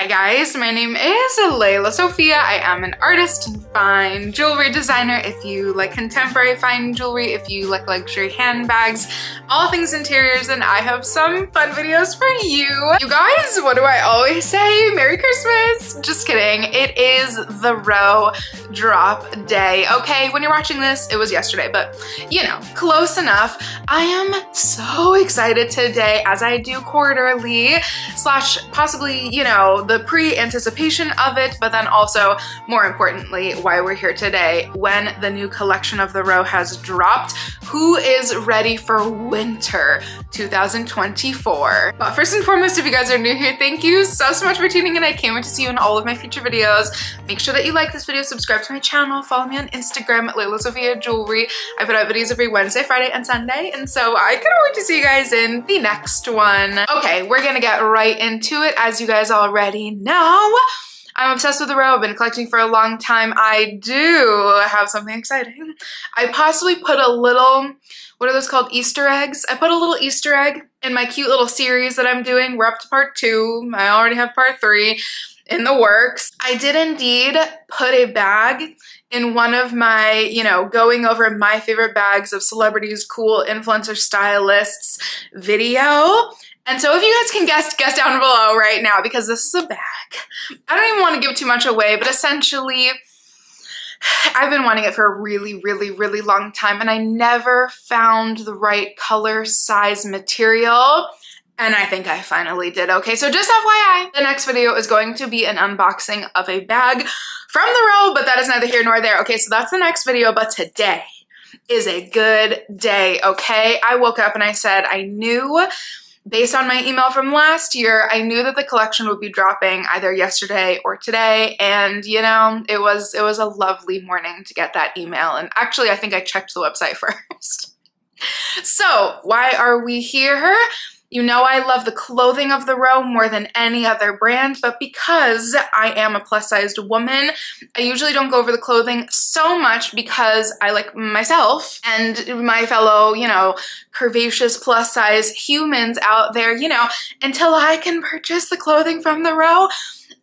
Hi guys, my name is Lelasophia. I am an artist and fine jewelry designer. If you like contemporary fine jewelry, if you like luxury handbags, all things interiors, and I have some fun videos for you. You guys, what do I always say? Merry Christmas! Just kidding. It is the row drop day. Okay, when you're watching this, it was yesterday, but you know, close enough. I am so excited today as I do quarterly slash possibly, you know, the pre-anticipation of it, but then also more importantly, why we're here today when the new collection of the row has dropped. Who is ready for winter 2024? But first and foremost, if you guys are new here, thank you so much for tuning in. I can't wait to see you in all of my future videos. Make sure that you like this video, subscribe to my channel, follow me on Instagram at lelasophia jewelry. I put out videos every Wednesday, Friday, and Sunday, and so I can't wait to see you guys in the next one. Okay, we're gonna get right into it. As you guys already know, I'm obsessed with the row. I've been collecting for a long time. I do have something exciting. I possibly put a little, what are those called, Easter eggs? I put a little Easter egg in my cute little series that I'm doing. We're up to part 2. I already have part 3 in the works. I did indeed put a bag in one of my, you know, going over my favorite bags of celebrities, cool influencer stylists video. And so if you guys can guess down below right now, because this is a bag. I don't even want to give too much away, but essentially, I've been wanting it for a really long time, and I never found the right color, size, material. And I think I finally did. Okay, so just FYI, the next video is going to be an unboxing of a bag from the row, but that is neither here nor there. Okay, so that's the next video, but today is a good day, okay? I woke up and I said I knew, based on my email from last year, I knew that the collection would be dropping either yesterday or today, and you know, it was a lovely morning to get that email. And actually, I think I checked the website first. So why are we here? You know, I love the clothing of the row more than any other brand, but because I am a plus-sized woman, I usually don't go over the clothing so much because I like myself and my fellow, you know, curvaceous plus-size humans out there, you know, until I can purchase the clothing from the row,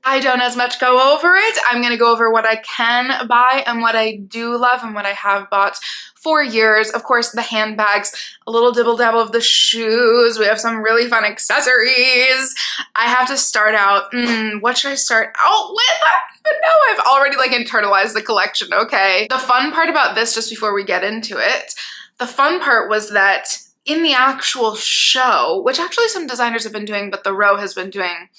I don't as much go over it. I'm gonna go over what I can buy and what I do love and what I have bought for years. Of course, the handbags, a little dibble dabble of the shoes. We have some really fun accessories. I have to start out, what should I start out with? I don't even know. I've already like internalized the collection, okay? The fun part about this, just before we get into it, the fun part was that in the actual show, which actually some designers have been doing, but the row has been doing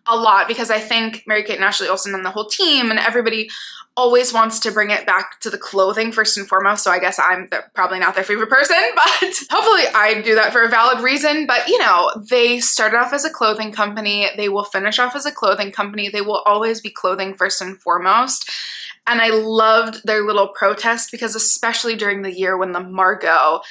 a lot, because I think Mary-Kate and Ashley Olsen and the whole team and everybody always wants to bring it back to the clothing first and foremost, so I guess I'm probably not their favorite person, but hopefully I do that for a valid reason. But you know, they started off as a clothing company, they will finish off as a clothing company, they will always be clothing first and foremost. And I loved their little protest, because especially during the year when the Margo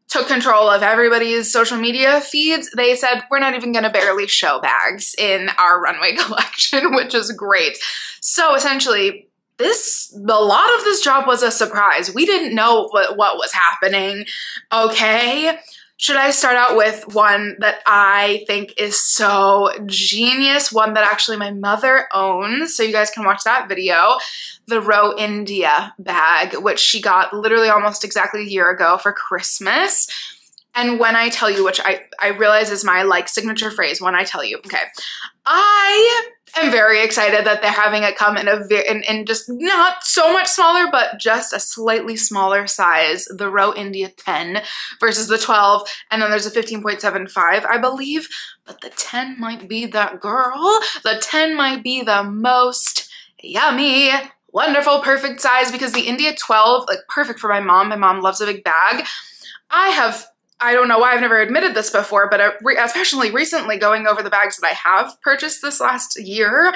took control of everybody's social media feeds, they said, we're not even gonna barely show bags in our runway collection, which is great. So essentially, a lot of this drop was a surprise. We didn't know what was happening, okay? Should I start out with one that I think is so genius, one that actually my mother owns, so you guys can watch that video, the Row India bag, which she got literally almost exactly a year ago for Christmas. And when I tell you, which I realize is my like signature phrase, when I tell you, okay, I am very excited that they're having it come in just not so much smaller, but just a slightly smaller size, the Row India 10 versus the 12, and then there's a 15.75, I believe, but the 10 might be that girl. The 10 might be the most yummy, wonderful, perfect size, because the India 12, like perfect for my mom. My mom loves a big bag. I don't know why I've never admitted this before, but especially recently going over the bags that I have purchased this last year,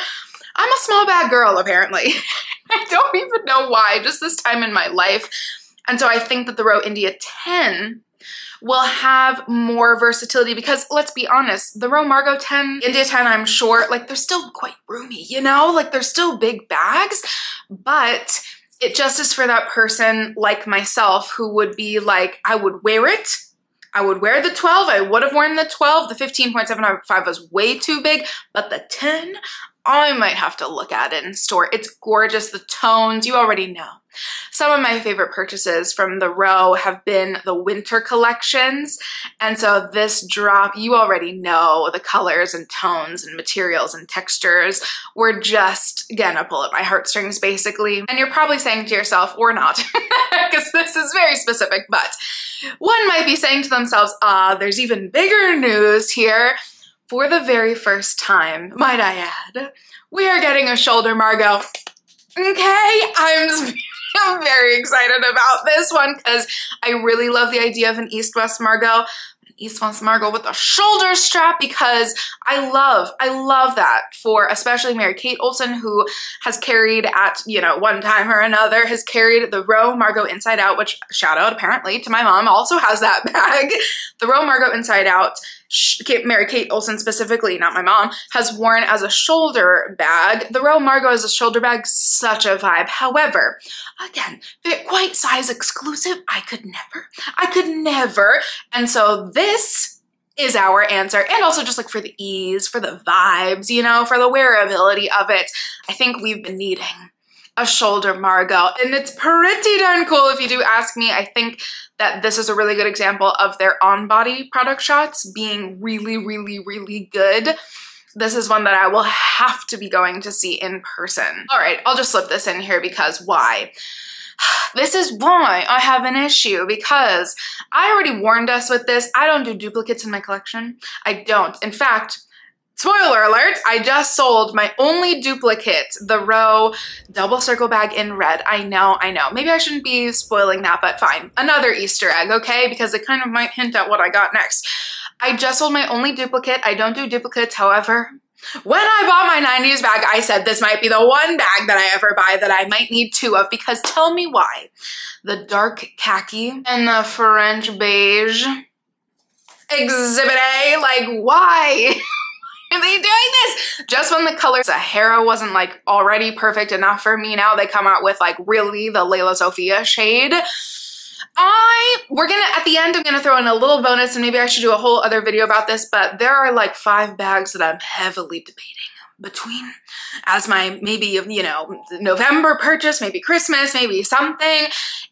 I'm a small bag girl, apparently. I don't even know why, just this time in my life. And so I think that the Row India 10 will have more versatility, because let's be honest, the Row Margo 10, India 10, I'm sure, like they're still quite roomy, you know? Like they're still big bags, but it just is for that person like myself who would be like, I would wear it, I would wear the 12, I would have worn the 12, the 15.75 was way too big, but the 10, I might have to look at it in store. It's gorgeous. The tones, you already know. Some of my favorite purchases from the row have been the winter collections. And so this drop, you already know the colors and tones and materials and textures were just gonna pull at my heartstrings basically. And you're probably saying to yourself, or not, because this is very specific, but one might be saying to themselves, there's even bigger news here. For the very first time, might I add, we are getting a shoulder Margo. Okay, I'm very excited about this one because I really love the idea of an East-West Margo. East-West Margo with a shoulder strap because I love that for especially Mary-Kate Olsen, who has carried at, you know, one time or another, has carried the Row Margo Inside Out, which shout out apparently to my mom, also has that bag. The Row Margo Inside Out, Mary-Kate Olsen specifically, not my mom, has worn as a shoulder bag. The Row Margo as a shoulder bag, such a vibe. However, again, quite size exclusive. I could never. And so this is our answer. And also just like for the ease, for the vibes, you know, for the wearability of it. I think we've been needing a shoulder Margo, and it's pretty darn cool if you do ask me. I think that this is a really good example of their on-body product shots being really good. This is one that I will have to be going to see in person. All right, I'll just slip this in here because why? This is why I have an issue, because I already warned us with this. I don't do duplicates in my collection. I don't. In fact, spoiler alert, I just sold my only duplicate, the Row double circle bag in red. I know. Maybe I shouldn't be spoiling that, but fine. Another Easter egg, okay? Because it kind of might hint at what I got next. I just sold my only duplicate. I don't do duplicates, however. When I bought my 90s bag, I said this might be the one bag that I ever buy that I might need two of, because tell me why. The dark khaki and the French beige. Exhibit A, like why? Are they doing this? Just when the color Sahara wasn't like already perfect enough for me, now they come out with like really the lelasophia shade. At the end, I'm gonna throw in a little bonus, and maybe I should do a whole other video about this, but there are like 5 bags that I'm heavily debating between as my maybe, you know, November purchase, maybe Christmas, maybe something,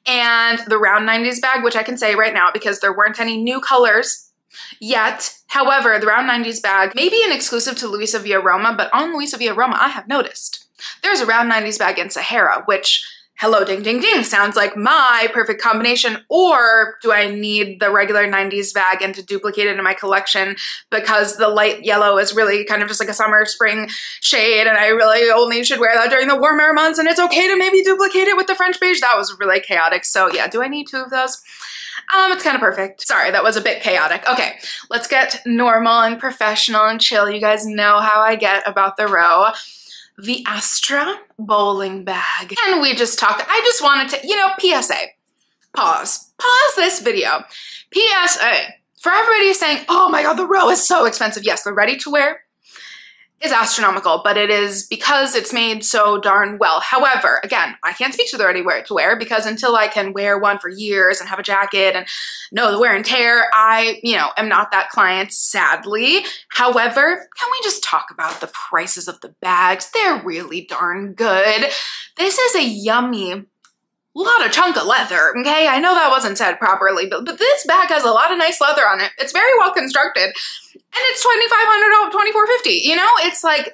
and the round 90s bag, which I can say right now because there weren't any new colors yet. However, the round 90s bag may be an exclusive to Luisa Via Roma, but on Luisa Via Roma, I have noticed there's a round 90s bag in Sahara, which, hello, ding, ding, ding, sounds like my perfect combination. Or do I need the regular 90s bag and to duplicate it in my collection because the light yellow is really kind of just like a summer spring shade and I really only should wear that during the warmer months, and it's okay to maybe duplicate it with the French beige? That was really chaotic. So yeah, do I need 2 of those? It's kind of perfect. Sorry, that was a bit chaotic. Okay, let's get normal and professional and chill. You guys know how I get about the Row. The Astra bowling bag. And we just talked, I just wanted to, you know, PSA, pause this video. PSA, for everybody saying, oh my God, the Row is so expensive. Yes, the ready to wear is astronomical, but it is because it's made so darn well. However, again, I can't speak to the ready to wear because until I can wear one for years and have a jacket and know the wear and tear, I, you know, am not that client, sadly. However, can we just talk about the prices of the bags? They're really darn good. This is a yummy lot of chunk of leather, okay? I know that wasn't said properly, but this bag has a lot of nice leather on it. It's very well constructed. And it's $2,500, $2,450, you know? It's like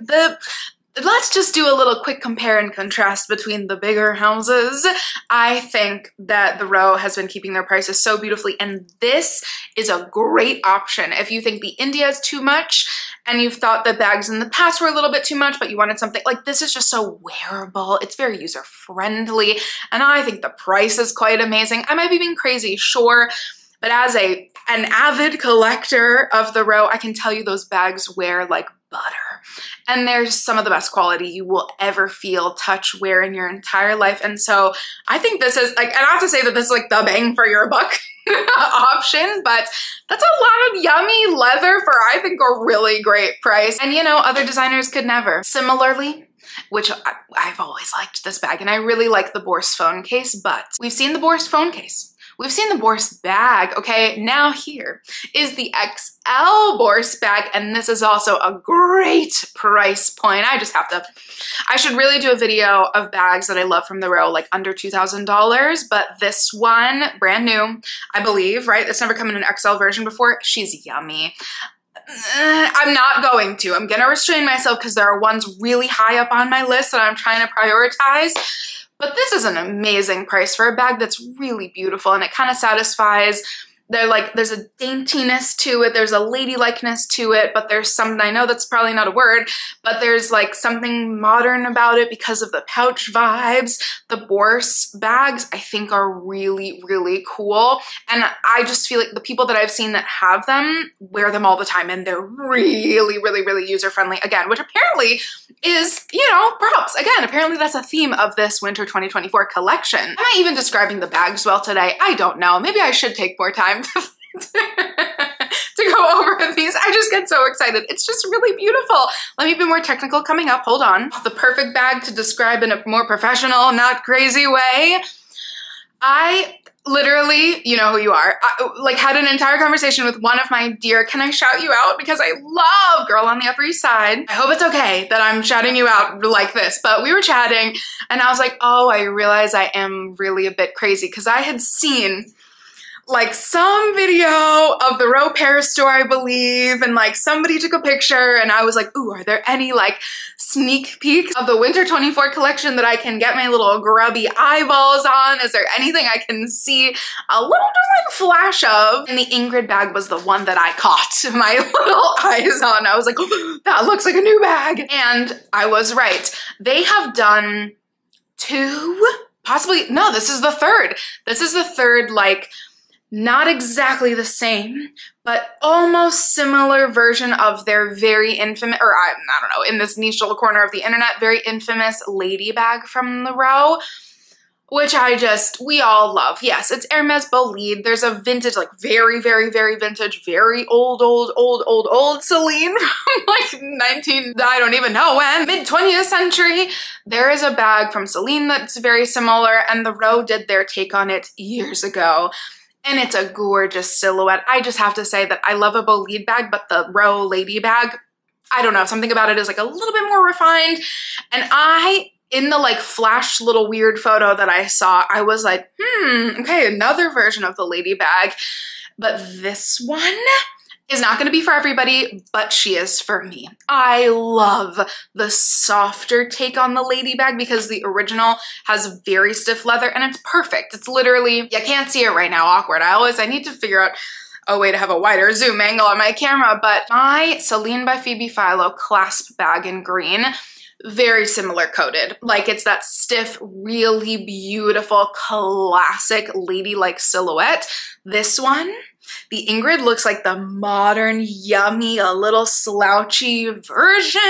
let's just do a little quick compare and contrast between the bigger houses. I think that the Row has been keeping their prices so beautifully, and this is a great option. If you think the India is too much and you've thought the bags in the past were a little bit too much, but you wanted something like this, is just so wearable. It's very user-friendly, and I think the price is quite amazing. I might be being crazy, sure, but as an avid collector of the Row, I can tell you those bags wear like butter. And there's some of the best quality you will ever feel, touch, wear in your entire life. And so I think this is like, and not to say that this is like the bang for your buck option, but that's a lot of yummy leather for, I think, a really great price. And you know, other designers could never. Similarly, which I've always liked this bag, and I really like the Bourse phone case, but we've seen the Bourse phone case. We've seen the Bourse bag, okay? Now here is the XL Bourse bag, and this is also a great price point. I should really do a video of bags that I love from the row, like under $2,000, but this one, brand new, I believe, right? It's never come in an XL version before. She's yummy. I'm not going to. I'm gonna restrain myself because there are ones really high up on my list that I'm trying to prioritize. But this is an amazing price for a bag that's really beautiful, and it kind of satisfies. There's a daintiness to it, there's a ladylikeness to it, but there's something, I know that's probably not a word, but there's like something modern about it because of the pouch vibes. The Bourse bags I think are really, really cool. And I just feel like the people that I've seen that have them wear them all the time, and they're really, really, really user-friendly again, which apparently is, you know, props. Again, apparently that's a theme of this winter 2024 collection. Am I even describing the bags well today? I don't know. Maybe I should take more time to go over these. I just get so excited. It's just really beautiful. Let me be more technical coming up. Hold on. The perfect bag to describe in a more professional, not crazy way. I literally, you know who you are, had an entire conversation with one of my dear, can I shout you out? Because I love Girl on the Upper East Side. I hope it's okay that I'm shouting you out like this, but we were chatting and I was like, oh, I realize I am really a bit crazy because I had seen like some video of the Row Paris store, I believe, and like somebody took a picture and I was like, ooh, are there any like sneak peeks of the winter 24 collection that I can get my little grubby eyeballs on? Is there anything I can see a little just like flash of? And the Ingrid bag was the one that I caught my little eyes on. I was like, oh, that looks like a new bag. And I was right. They have done two, possibly, no, this is the third. This is the third, like, not exactly the same, but almost similar version of their very infamous, or I don't know, in this niche little corner of the internet, very infamous lady bag from the row, which we all love. Yes, it's Hermes Bolide. There's a vintage, like very, very, very vintage, very old Celine from like I don't even know when, mid-20th century. There is a bag from Celine that's very similar, and the row did their take on it years ago. And it's a gorgeous silhouette. I just have to say that I love a Bolide bag, but the Row lady bag, I don't know, something about it is like a little bit more refined. And in the like flash little weird photo that I saw, I was like, okay, another version of the lady bag. But this one is not gonna be for everybody, but she is for me. I love the softer take on the lady bag because the original has very stiff leather and it's perfect. It's literally, you can't see it right now, awkward. I need to figure out a way to have a wider zoom angle on my camera, but my Celine by Phoebe Philo clasp bag in green, very similar coated. Like it's that stiff, really beautiful, classic ladylike silhouette. This one, the Ingrid looks like the modern, yummy, a little slouchy version.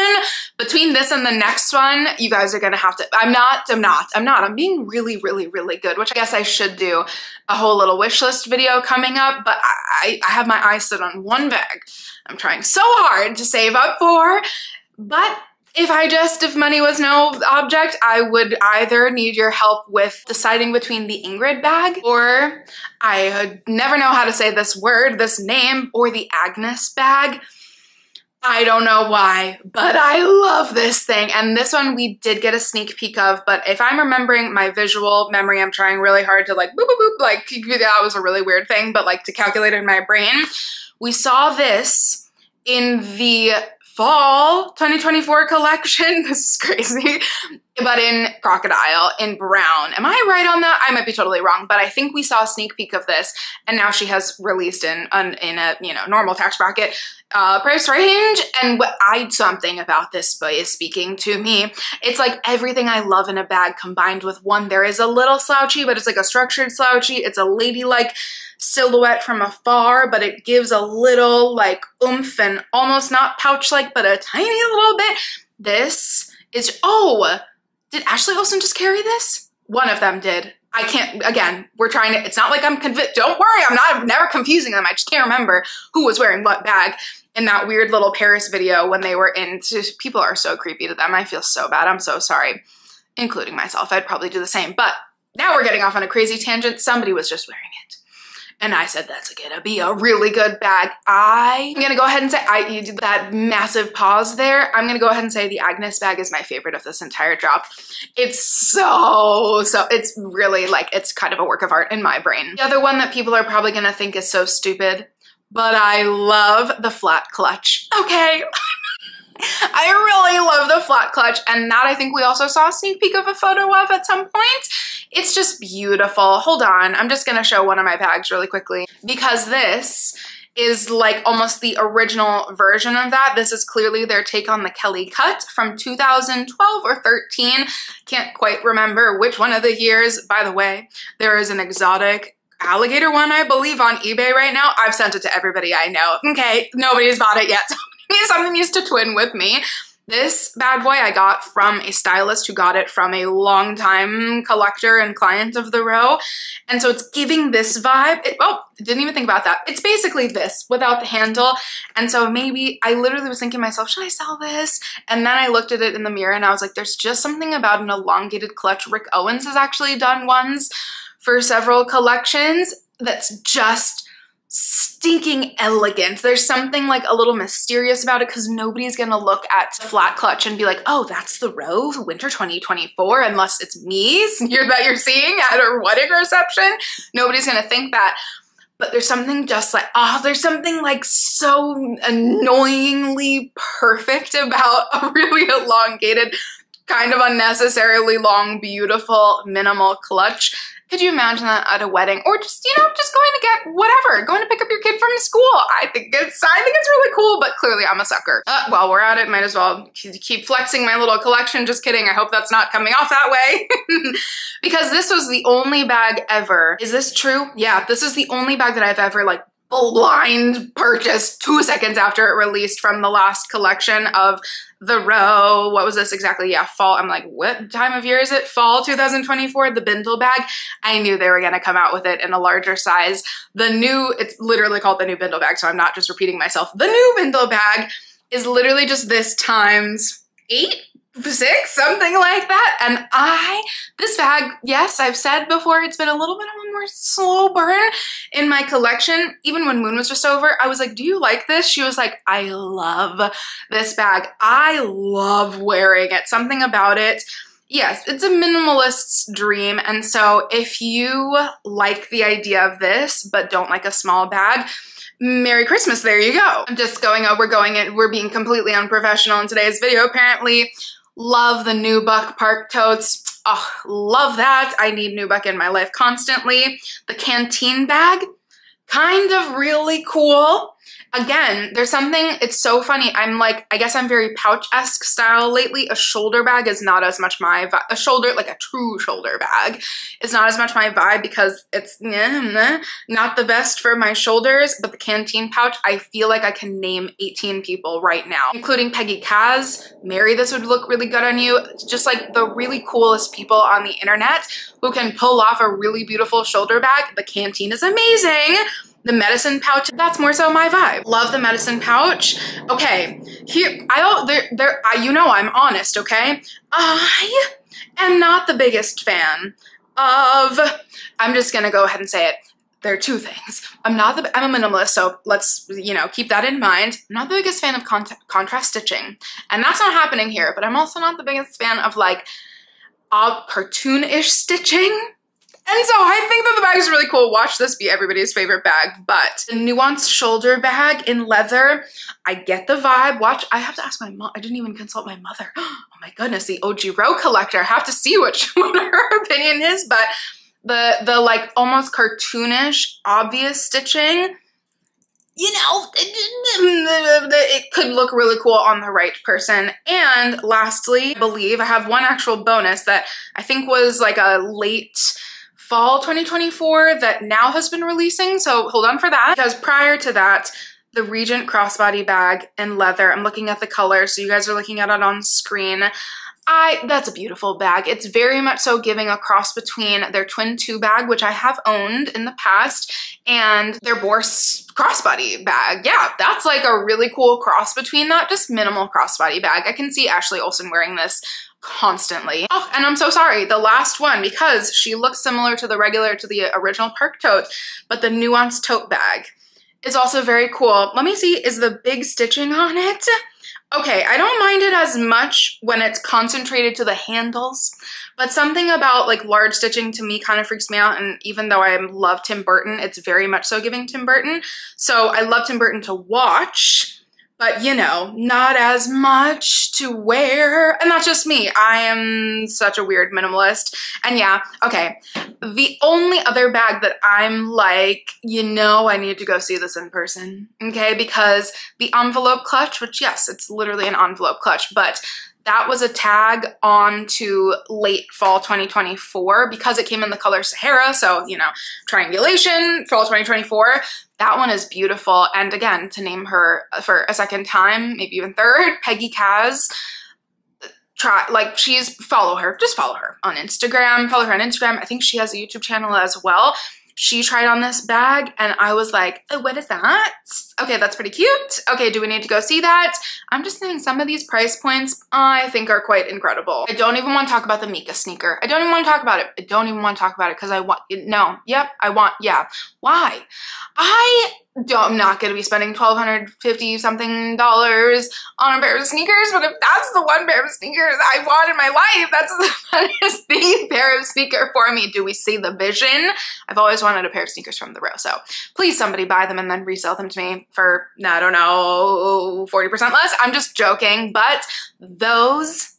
Between this and the next one, you guys are gonna have to, I'm being really, really, really good, which I guess I should do a whole little wish list video coming up, but I have my eyes set on one bag I'm trying so hard to save up for, but if money was no object, I would either need your help with deciding between the Ingrid bag, or I never know how to say this word, this name, or the Agnes bag. I don't know why, but I love this thing. And this one we did get a sneak peek of, but if I'm remembering my visual memory, I'm trying really hard to like boop, boop, boop, like that was a really weird thing, but like to calculate in my brain. We saw this in the fall 2024 collection. This is crazy, but in crocodile, in brown. Am I right on that? I might be totally wrong, but I think we saw a sneak peek of this, and now she has released in a normal tax bracket price range. And something about this boy is speaking to me. It's like everything I love in a bag combined with one. There is a little slouchy, but it's like a structured slouchy. It's a ladylike silhouette from afar, but it gives a little like oomph and almost not pouch-like, but a tiny little bit. This is, oh, did Ashley Olsen just carry this? One of them did. I can't, again, it's not like I'm convinced. Don't worry, I'm never confusing them. I just can't remember who was wearing what bag in that weird little Paris video when they were people are so creepy to them. I feel so bad. I'm so sorry, including myself. I'd probably do the same, but Now we're getting off on a crazy tangent. Somebody was just wearing it. And I said, that's gonna be a really good bag. I'm gonna go ahead and say, you did that massive pause there. I'm gonna go ahead and say the Agnes bag is my favorite of this entire drop. It's so, it's really like, it's kind of a work of art in my brain. The other one that people are probably gonna think is so stupid, but I love the flat clutch, okay? I really love the flat clutch, and that I think we also saw a sneak peek of a photo of at some point. It's just beautiful. Hold on, I'm just gonna show one of my bags really quickly because this is like almost the original version of that. This is clearly their take on the Kelly cut from 2012 or 13. Can't quite remember which one of the years. By the way, there is an exotic alligator one, I believe, on eBay right now. I've sent it to everybody I know. Okay, nobody's bought it yet. Something needs to twin with me. This bad boy I got from a stylist who got it from a longtime collector and client of the row. And so it's giving this vibe. Didn't even think about that. It's basically this without the handle. And so maybe I literally was thinking to myself, should I sell this? And then I looked at it in the mirror and I was like, there's just something about an elongated clutch. Rick Owens has actually done ones for several collections that's just stinking elegant. There's something like a little mysterious about it because nobody's gonna look at flat clutch and be like, oh, that's the row winter 2024, unless it's me that you're seeing at a wedding reception. Nobody's gonna think that. But there's something just like, there's something like so annoyingly perfect about a really elongated, kind of unnecessarily long, beautiful, minimal clutch. Could you imagine that at a wedding, or just, you know, just going to get whatever, going to pick up your kid from school? I think it's really cool, but clearly I'm a sucker. While we're at it, might as well keep flexing my little collection. Just kidding. I hope that's not coming off that way. Because this was the only bag ever. Is this true? Yeah, this is the only bag that I've ever like blind purchased 2 seconds after it released from the last collection of the row. What was this exactly? Yeah, fall. I'm like, what time of year is it? Fall 2024, the bindle bag. I knew they were gonna come out with it in a larger size. It's literally called the new bindle bag, so I'm not just repeating myself. The new bindle bag is literally just this times 8, 6, something like that. And this bag, yes, I've said before, it's been a little bit of a more slow burn in my collection. Even when Moon was just over, I was like, do you like this? She was like, I love this bag. I love wearing it. Something about it. Yes, it's a minimalist's dream. And so if you like the idea of this, but don't like a small bag, Merry Christmas, there you go. I'm just we're being completely unprofessional in today's video, apparently. Love the Nubuck Park totes. Oh, love that. I need Nubuck in my life constantly. The canteen bag, kind of really cool. Again, there's something, it's so funny. I'm like, I guess I'm very pouch-esque style lately. A shoulder bag is not as much my vibe. Like a true shoulder bag is not as much my vibe because it's not the best for my shoulders. But the canteen pouch, I feel like I can name 18 people right now, including Peggy Kaz. Mary, this would look really good on you. It's just like the really coolest people on the internet who can pull off a really beautiful shoulder bag. The canteen is amazing. The medicine pouch, that's more so my vibe. Love the medicine pouch. Okay, here, you know I'm honest, okay? I am not the biggest fan of, I'm just gonna go ahead and say it. There are two things. I'm a minimalist, so let's, keep that in mind. I'm not the biggest fan of contrast stitching, and that's not happening here, but I'm also not the biggest fan of like cartoon-ish stitching. And so I think that the bag is really cool. Watch this be everybody's favorite bag, but the nuanced shoulder bag in leather, I get the vibe. Watch, I have to ask my mom. I didn't even consult my mother. Oh my goodness, the OG row collector. I have to see what her opinion is, but the like almost cartoonish, obvious stitching, it could look really cool on the right person. And lastly, I believe I have one actual bonus that I think was like a late fall 2024 that now has been releasing, so hold on for that. Because prior to that, the Regent crossbody bag in leather, I'm looking at the color, so you guys are looking at it on screen. That's a beautiful bag. It's very much so giving a cross between their Twin 2 bag, which I have owned in the past, and their Bourse crossbody bag. Yeah, that's like a really cool cross between that, just minimal crossbody bag. I can see Ashley Olsen wearing this constantly. Oh, and I'm so sorry, the last one, because she looks similar to the original Park tote, but the nuanced tote bag is also very cool. Let me see, is the big stitching on it? Okay, I don't mind it as much when it's concentrated to the handles, but something about like large stitching to me kind of freaks me out, and even though I love Tim Burton, it's very much so giving Tim Burton. So I love Tim Burton to watch, but you know, not as much to wear. And that's just me. I am such a weird minimalist. And yeah, okay. The only other bag that I'm like, you know, I need to go see this in person, okay? Because the envelope clutch, which yes, it's literally an envelope clutch, but that was a tag on to late fall 2024 because it came in the color Sahara. So, you know, triangulation, fall 2024. That one is beautiful. And again, to name her for a second time, maybe even third, Peggy Kaz. Follow her, just follow her on Instagram, I think she has a YouTube channel as well. She tried on this bag and I was like, oh, what is that? Okay, that's pretty cute. Okay, do we need to go see that? I'm just saying some of these price points I think are quite incredible. I don't even want to talk about the Mika sneaker. I don't even want to talk about it. I don't even want to talk about it because I want, no, yep, yeah. Why? I'm not going to be spending $1,250 something on a pair of sneakers, but if that's the one pair of sneakers I want in my life, that is the pair of sneaker for me. Do we see the vision? I've always wanted a pair of sneakers from the row, so please somebody buy them and then resell them to me for, I don't know, 40% less. I'm just joking, but those,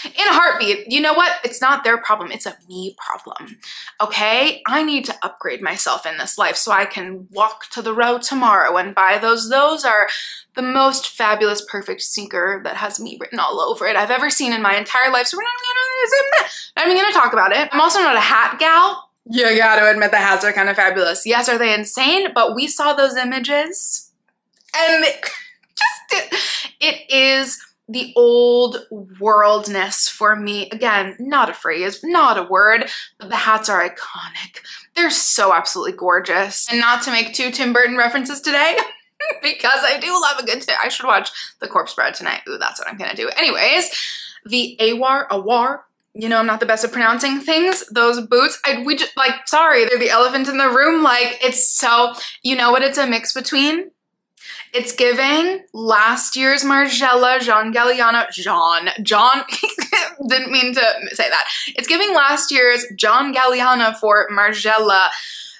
in a heartbeat, you know what? It's not their problem. It's a me problem, okay? I need to upgrade myself in this life so I can walk to the row tomorrow and buy those. Those are the most fabulous, perfect sneaker that has me written all over it I've ever seen in my entire life. So we're not even gonna talk about it. I'm also not a hat gal. You gotta admit the hats are kind of fabulous. Yes, are they insane? But we saw those images and it is the old worldness for me. Again, not a phrase, not a word, but the hats are iconic. They're so absolutely gorgeous. And not to make 2 Tim Burton references today, because I do love a good I should watch The Corpse Bride tonight. Ooh, that's what I'm gonna do. Anyways, the Awar, you know, I'm not the best at pronouncing things. Those boots, sorry, they're the elephant in the room. Like, it's so, you know what it's a mix between? It's giving last year's Margiela, John, didn't mean to say that. It's giving last year's John Galliano for Margiela,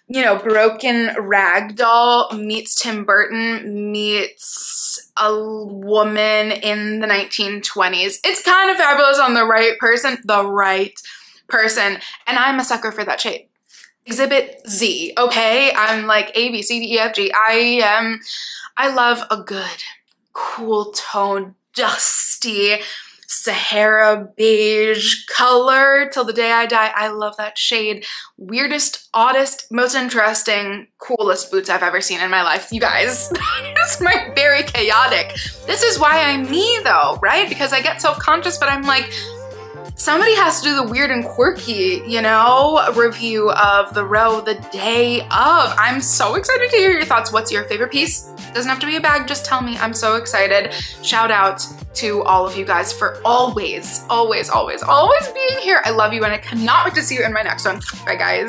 you know, broken ragdoll meets Tim Burton meets a woman in the 1920s. It's kind of fabulous on the right person. And I'm a sucker for that shade. Exhibit Z, okay? I'm like A, B, C, D, E, F, G. I love a good, cool tone, dusty, Sahara beige color till the day I die. I love that shade. Weirdest, oddest, most interesting, coolest boots I've ever seen in my life. You guys, this is my very chaotic. This is why I'm me though, right? Because I get self-conscious, but I'm like, somebody has to do the weird and quirky, you know, review of the row the day of. I'm so excited to hear your thoughts. What's your favorite piece? Doesn't have to be a bag, just tell me. I'm so excited. Shout out to all of you guys for always being here. I love you and I cannot wait to see you in my next one. Bye guys.